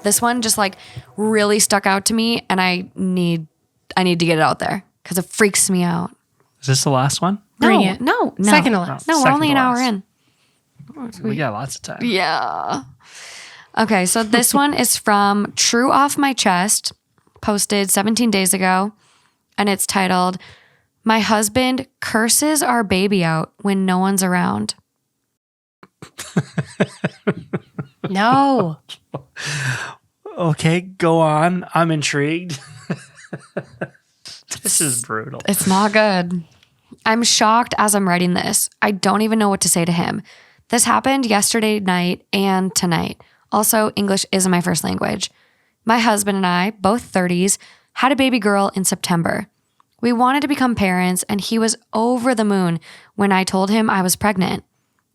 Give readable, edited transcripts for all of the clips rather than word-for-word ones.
this one just like really stuck out to me, and I need to get it out there because it freaks me out. Is this the last one? No. Second to last. No, we're only an hour in. We got lots of time. Yeah. Okay, so this one is from True Off My Chest, posted 17 days ago, and it's titled, "My husband curses our baby out when no one's around." No. Okay, go on. I'm intrigued. This is brutal. It's not good. I'm shocked as I'm writing this. I don't even know what to say to him. This happened yesterday night and tonight. Also, English isn't my first language. My husband and I, both 30s, had a baby girl in September. We wanted to become parents, and he was over the moon when I told him I was pregnant.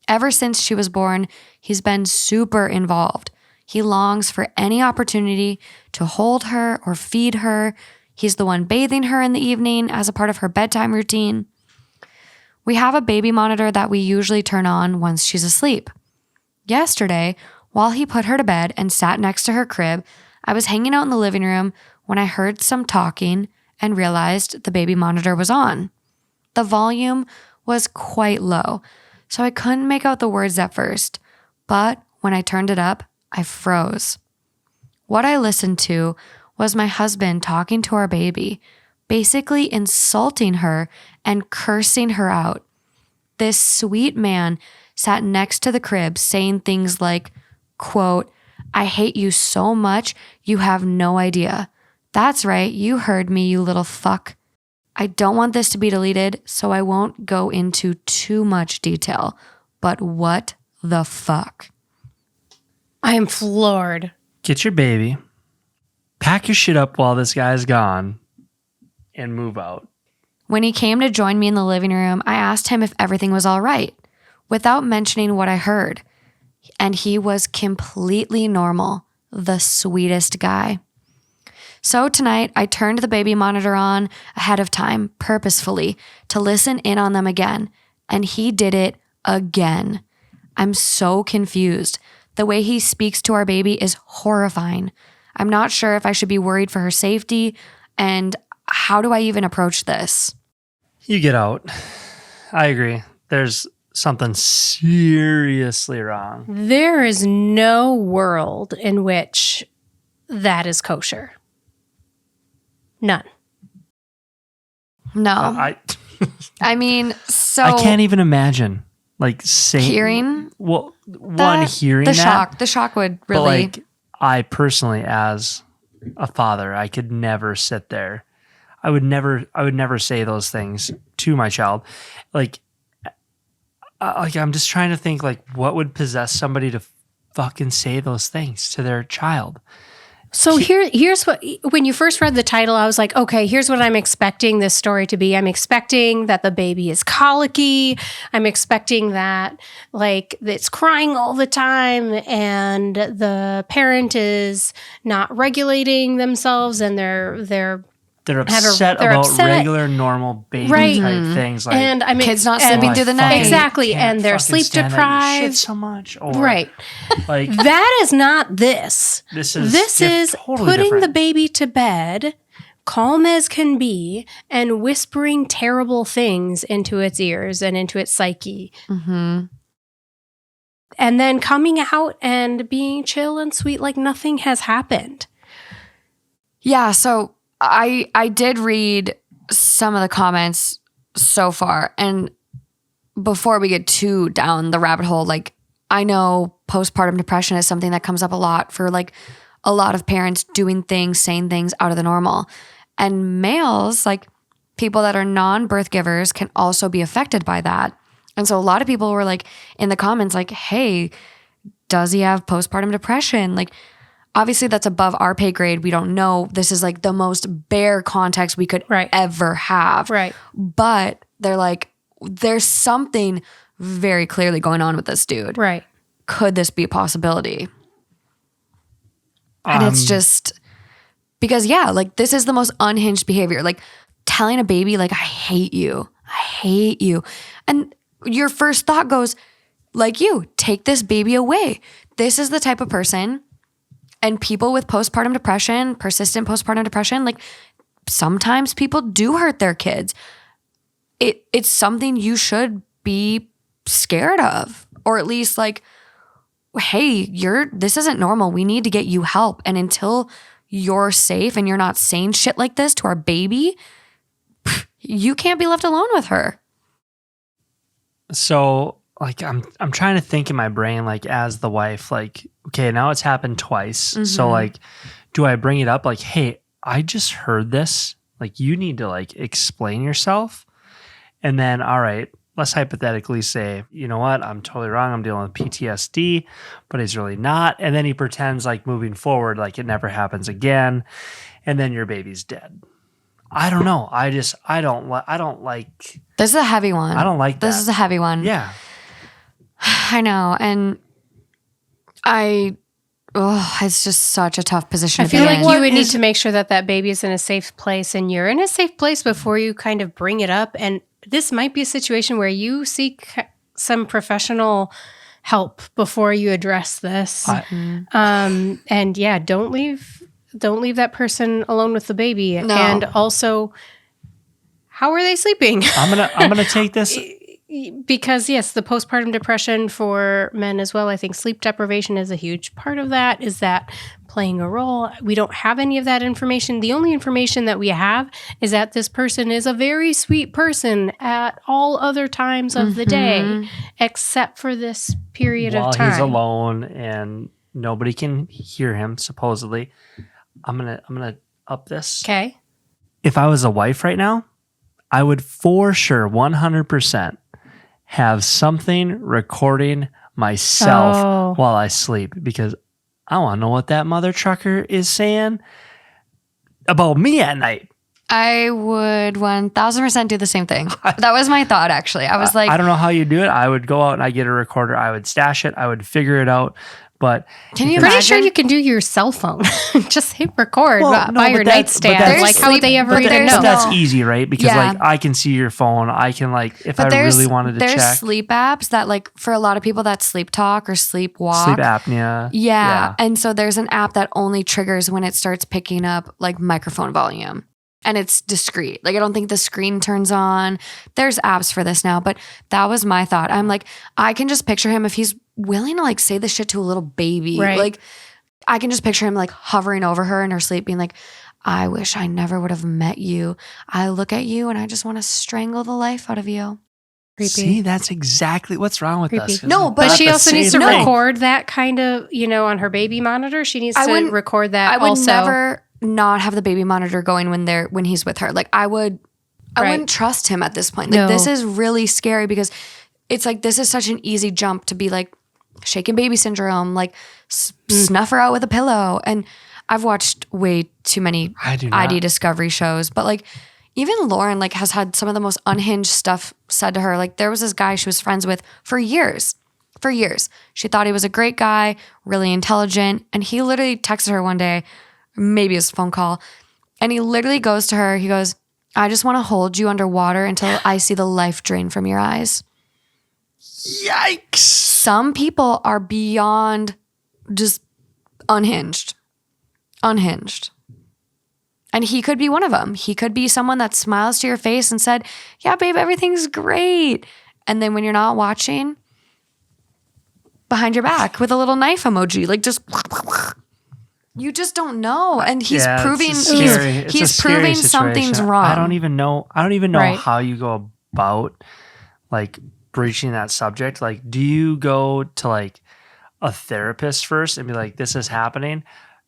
Ever since she was born, he's been super involved. He longs for any opportunity to hold her or feed her. He's the one bathing her in the evening as a part of her bedtime routine. We have a baby monitor that we usually turn on once she's asleep. Yesterday, while he put her to bed and sat next to her crib, I was hanging out in the living room when I heard some talking and realized the baby monitor was on. The volume was quite low, so I couldn't make out the words at first, but when I turned it up, I froze. What I listened to was my husband talking to our baby, basically insulting her and cursing her out. This sweet man sat next to the crib saying things like, quote, "I hate you so much, you have no idea. That's right, you heard me, you little fuck. I don't want this to be deleted, so I won't go into too much detail, but what the fuck?" I am floored. Get your baby, pack your shit up while this guy's gone, and move out. When he came to join me in the living room, I asked him if everything was all right, without mentioning what I heard. And he was completely normal, the sweetest guy. So tonight, I turned the baby monitor on ahead of time, purposefully, to listen in on them again. And he did it again. I'm so confused. The way he speaks to our baby is horrifying. I'm not sure if I should be worried for her safety, and how do I even approach this? You get out. I agree. There's something seriously wrong. There is no world in which that is kosher. None. No. I mean, so I can't even imagine saying hearing. Hearing the shock would really. But I personally, as a father, I could never sit there. I would never say those things to my child. I'm just trying to think what would possess somebody to fucking say those things to their child. So here's what, when you first read the title, I was like, okay, here's what I'm expecting this story to be. I'm expecting that the baby is colicky. I'm expecting that it's crying all the time and the parent is not regulating themselves and they're upset about regular, normal baby type things. And I mean, kids not sleeping through the night. Exactly. And they're sleep deprived. So much. Or, that is not this. This is totally putting different. the baby to bed, calm as can be, and whispering terrible things into its ears and into its psyche. Mm-hmm. And then coming out and being chill and sweet like nothing has happened. Yeah, so I did read some of the comments so far, and before we get too down the rabbit hole, I know postpartum depression is something that comes up a lot for a lot of parents doing things, saying things out of the normal. And males, people that are non-birth givers, can also be affected by that. And so a lot of people were in the comments hey, does he have postpartum depression? Obviously, that's above our pay grade. We don't know. This is the most bare context we could ever have. Right. But they're there's something very clearly going on with this dude. Right. Could this be a possibility? And it's just because, this is the most unhinged behavior. Telling a baby, I hate you. I hate you. And your first thought goes, take this baby away. This is the type of person And people with postpartum depression, persistent postpartum depression, like sometimes people do hurt their kids. It's something you should be scared of, or at least like, hey, this isn't normal. We need to get you help. And until you're safe and you're not saying shit like this to our baby, you can't be left alone with her. So like I'm trying to think in my brain, like as the wife, like, okay, now it's happened twice. So like, do I bring it up? Like, hey, I just heard this. Like, you need to like explain yourself. And then, all right, let's hypothetically say, you know what? I'm totally wrong. I'm dealing with PTSD, but he's really not. And then he pretends like moving forward, like it never happens again. And then your baby's dead. I don't know. I don't like. This is a heavy one. I don't like that. This is a heavy one. Yeah. I know. And it's just such a tough position I to be feel like in. you would need to make sure that baby is in a safe place and you're in a safe place before you kind of bring it up. And this might be a situation where you seek some professional help before you address this. And yeah, don't leave that person alone with the baby. No. And also, how are they sleeping? I'm gonna take this. Because yes, the postpartum depression for men as well, I think sleep deprivation is a huge part of that. Is that playing a role? We don't have any of that information. The only information that we have is that this person is a very sweet person at all other times of the day, except for this period While of time. he's alone and nobody can hear him, supposedly. I'm gonna up this. Okay. If I was a wife right now, I would for sure 100% have something recording myself while I sleep, because I want to know what that mother trucker is saying about me at night. I would 1000% do the same thing. That was my thought, actually. I was like, I don't know how you do it. I would go out and I get a recorder. I would stash it. I would figure it out. But can you Pretty imagine? sure you can do your cell phone. Just hit record Well, no, by but your that's- but nightstand. that's- Like, how would they ever but even there's know? But that's No. easy, right? Because Yeah. like I can see your phone. I can like if But I really wanted to there's check sleep apps that, like, for a lot of people that sleep talk or sleep walk. sleep apnea. Yeah. And so there's an app that only triggers when it starts picking up like microphone volume. And it's discreet. Like, I don't think the screen turns on. There's apps for this now, but that was my thought. I'm like, I can just picture him if he's willing to like say this shit to a little baby. Right. Like, I can just picture him like hovering over her in her sleep being like, I wish I never would have met you. I look at you and I just want to strangle the life out of you. Creepy. See, that's exactly what's wrong with Creepy. us. No, But Not she the also needs to same thing. record that kind of, on her baby monitor. She needs I to wouldn't- record that I would also. never not have the baby monitor going when he's with her. Like, I Right. wouldn't trust him at this point. Like, No. this is really scary because it's like, this is such an easy jump to be like shaken baby syndrome, like snuff her out with a pillow. And I've watched way too many I do not. ID discovery shows, but like even Lauren like has had some of the most unhinged stuff said to her. Like, there was this guy she was friends with for years. For years. She thought he was a great guy, really intelligent. And he literally texted her one day, maybe it was a phone call. And he literally goes to her, he goes, I just want to hold you underwater until I see the life drain from your eyes. Yikes. Some people are beyond just unhinged. Unhinged. And he could be one of them. He could be someone that smiles to your face and said, yeah, babe, everything's great. And then when you're not watching, behind your back with a little knife emoji, like just you just don't know. And he's Yeah, proving it's a scary- it's a he's scary proving situation. something's wrong. I don't even know Right. how you go about like breaching that subject. Like, do you go to like a therapist first and be like, this is happening?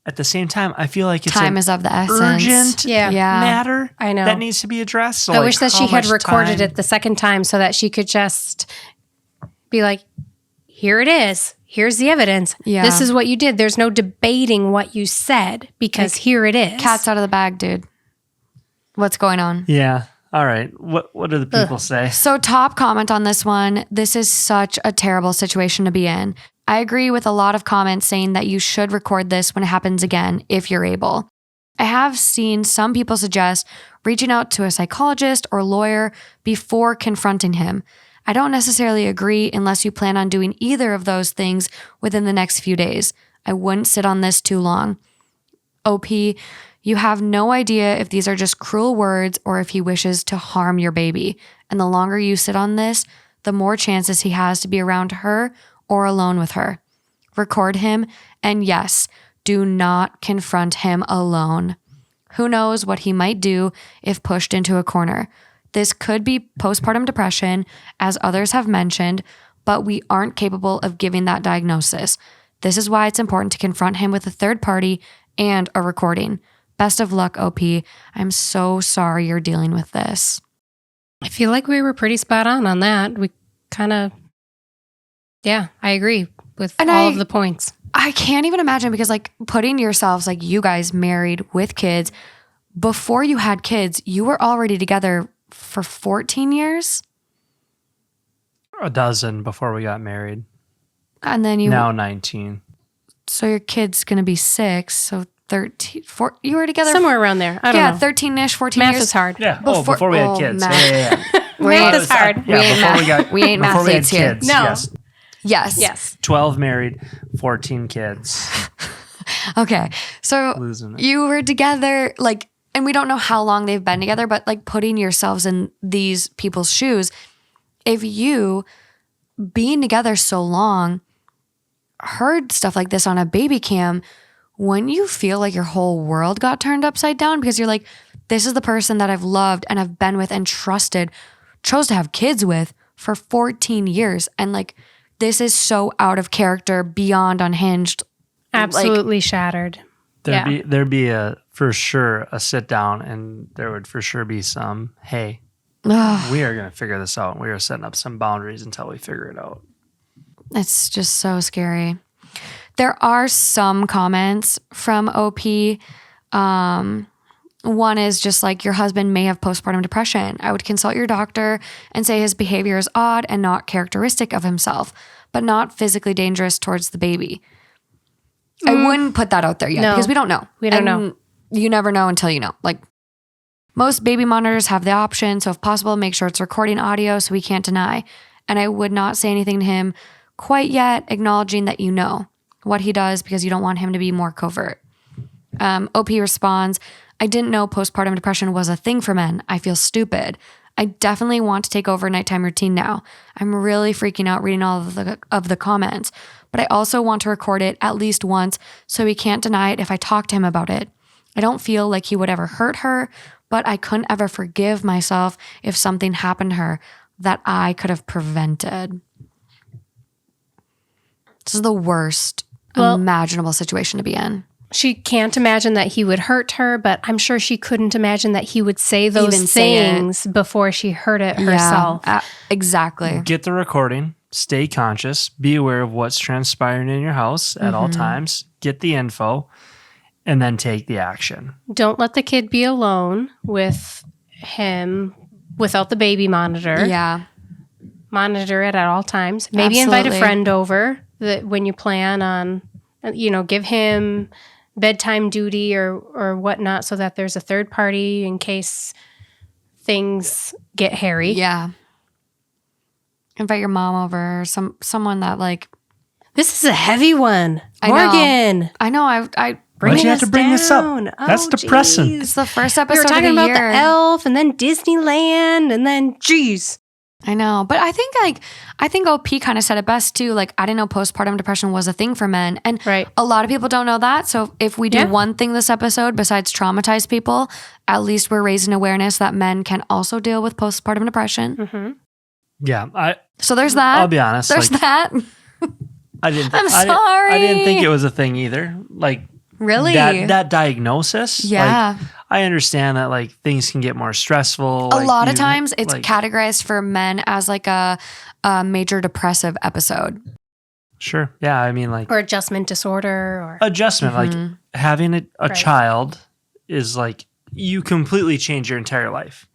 At the same time, I feel like it's Time an is of the essence. urgent Yeah. matter I know. that needs to be addressed. So I like, wish that how she had much recorded time- it the second time so that she could just be like, here it is. Here's the evidence. Yeah. This is what you did. There's no debating what you said because here it is. Cat's out of the bag, dude. What's going on? Yeah. All right. What do the people say? So, top comment on this one. This is such a terrible situation to be in. I agree with a lot of comments saying that you should record this when it happens again if you're able. I have seen some people suggest reaching out to a psychologist or lawyer before confronting him. I don't necessarily agree unless you plan on doing either of those things within the next few days. I wouldn't sit on this too long. OP, you have no idea if these are just cruel words or if he wishes to harm your baby. And the longer you sit on this, the more chances he has to be around her or alone with her. Record him, and yes, do not confront him alone. Who knows what he might do if pushed into a corner. This could be postpartum depression, as others have mentioned, but we aren't capable of giving that diagnosis. This is why it's important to confront him with a third party and a recording. Best of luck, OP. I'm so sorry you're dealing with this. I feel like we were pretty spot on that. We kind of, I agree with all of the points. I can't even imagine, because like putting yourselves, like you guys married with kids, before you had kids, you were already together for 14 years? A dozen before we got married. And then now 19. So your kid's going to be 6, so 13, 4, you were together somewhere around there. I don't know. 13-ish, 14 Math years. is hard. Yeah. Before we had kids. Math. Math is hard. We ain't mathletes here. No. Yes. 12 married, 14 kids. Okay. So Losing it. you were together, like, and we don't know how long they've been together, but like putting yourselves in these people's shoes, if you, being together so long, heard stuff like this on a baby cam, when you feel like your whole world got turned upside down, because you're like, this is the person that I've loved and I've been with and trusted, chose to have kids with for 14 years. And like, this is so out of character, beyond unhinged. Absolutely shattered. There'd be a, for sure, a sit down, and there would for sure be some, hey, we are going to figure this out. We are setting up some boundaries until we figure it out. It's just so scary. There are some comments from OP. One is just like, your husband may have postpartum depression. I would consult your doctor and say his behavior is odd and not characteristic of himself, but not physically dangerous towards the baby. I wouldn't put that out there yet, because we don't know. We don't know. You never know until you know. Like, most baby monitors have the option, so if possible, make sure it's recording audio so we can't deny. And I would not say anything to him quite yet, acknowledging that you know what he does, because you don't want him to be more covert. OP responds, I didn't know postpartum depression was a thing for men. I feel stupid. I definitely want to take over nighttime routine now. I'm really freaking out reading all of the comments, but I also want to record it at least once so he can't deny it if I talk to him about it. I don't feel like he would ever hurt her, but I couldn't ever forgive myself if something happened to her that I could have prevented. This is the worst imaginable situation to be in. She can't imagine that he would hurt her, but I'm sure she couldn't imagine that he would say those things before she heard it herself. Yeah, exactly. Get the recording, stay conscious, be aware of what's transpiring in your house at all times, get the info, and then take the action. Don't let the kid be alone with him without the baby monitor. Yeah. Monitor it at all times. Maybe invite a friend over that when you plan on, give him bedtime duty or whatnot, so that there's a third party in case things get hairy. Yeah. Invite your mom over, or someone that like. This is a heavy one, Morgan. I know. I Why'd you have to bring this up? Oh, That's depressing. Geez. It's the first episode We were talking of the about year. the elf, and then Disneyland, and then geez. I know, but I think OP kind of said it best too. Like, I didn't know postpartum depression was a thing for men, and a lot of people don't know that. So if we do one thing this episode besides traumatize people, at least we're raising awareness that men can also deal with postpartum depression. Mm-hmm. Yeah, so there's that. I'll be honest. There's that. I'm sorry. I didn't think it was a thing either. Like, really, that diagnosis. Yeah. Like, I understand that like things can get more stressful. A lot of times it's categorized for men as like a major depressive episode. Sure. Yeah. I mean, like, or adjustment disorder or adjustment. Like having a child is like, you completely change your entire life.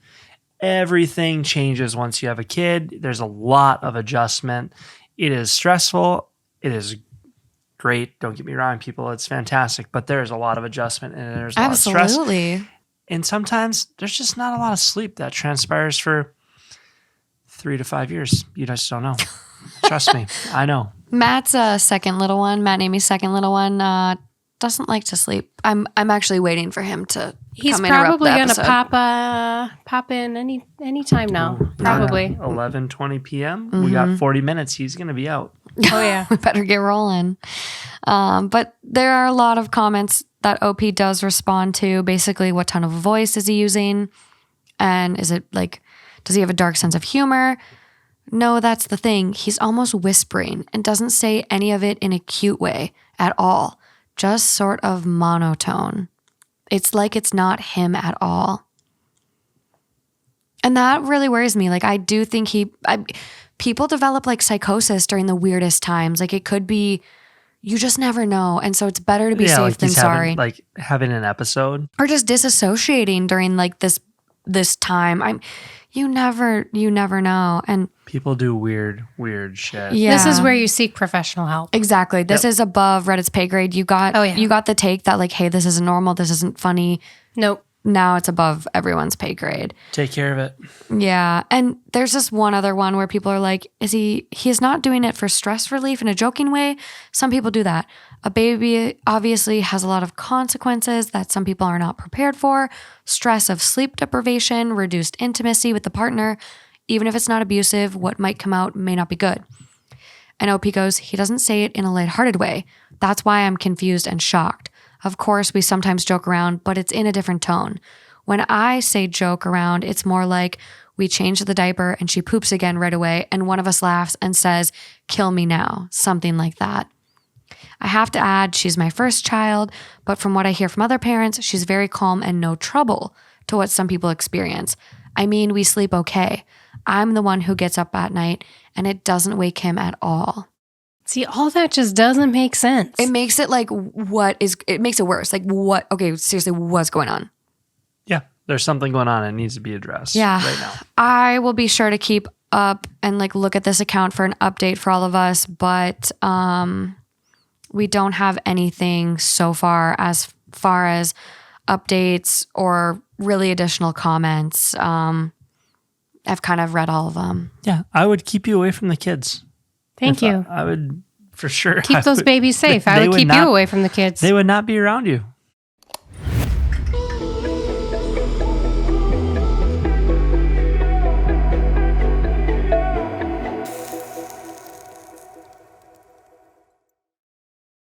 Everything changes once you have a kid. There's a lot of adjustment. It is stressful. It is great. Don't get me wrong, people. It's fantastic. But there's a lot of adjustment and there's a lot of stress. Absolutely. And sometimes there's just not a lot of sleep that transpires for 3 to 5 years. You just don't know. Trust me. I know. Matt's second little one, Matt and Amy's second little one, doesn't like to sleep. I'm actually waiting for him to He's come interrupt probably the going to episode. pop in any time now. Probably. 11:20 p.m. We got 40 minutes. He's going to be out. Oh yeah. We better get rolling. But there are a lot of comments that OP does respond to. Basically, what tone of voice is he using? And is it like, does he have a dark sense of humor? No, that's the thing. He's almost whispering and doesn't say any of it in a cute way at all. Just sort of monotone. It's like it's not him at all. And that really worries me. Like, I do think people develop like psychosis during the weirdest times. Like, it could be, you just never know. And so it's better to be safe like than he's sorry. having an episode. Or just disassociating during like this time. You never know. And People do weird shit. yeah. This is where you seek professional help. Exactly. This is above Reddit's pay grade. You got you got the take that like, hey, this isn't normal, this isn't funny. Nope. Now it's above everyone's pay grade. Take care of it. Yeah. And there's this one other one where people are like, he is not doing it for stress relief in a joking way. Some people do that. A baby obviously has a lot of consequences that some people are not prepared for. Stress of sleep deprivation, reduced intimacy with the partner. Even if it's not abusive, what might come out may not be good. And OP goes, he doesn't say it in a lighthearted way. That's why I'm confused and shocked. Of course, we sometimes joke around, but it's in a different tone. When I say joke around, it's more like we change the diaper and she poops again right away, and one of us laughs and says, kill me now, something like that. I have to add, she's my first child, but from what I hear from other parents, she's very calm and no trouble to what some people experience. I mean, we sleep okay. I'm the one who gets up at night, and it doesn't wake him at all. See, all that just doesn't make sense. It makes it like, it makes it worse. Like, okay, seriously, what's going on? Yeah, there's something going on. It needs to be addressed right now. I will be sure to keep up and like look at this account for an update for all of us, but we don't have anything so far as updates or really additional comments. I've kind of read all of them. Yeah, I would keep you away from the kids. Thank you. I would for sure Keep those babies safe. I would keep you away from the kids. They would not be around you.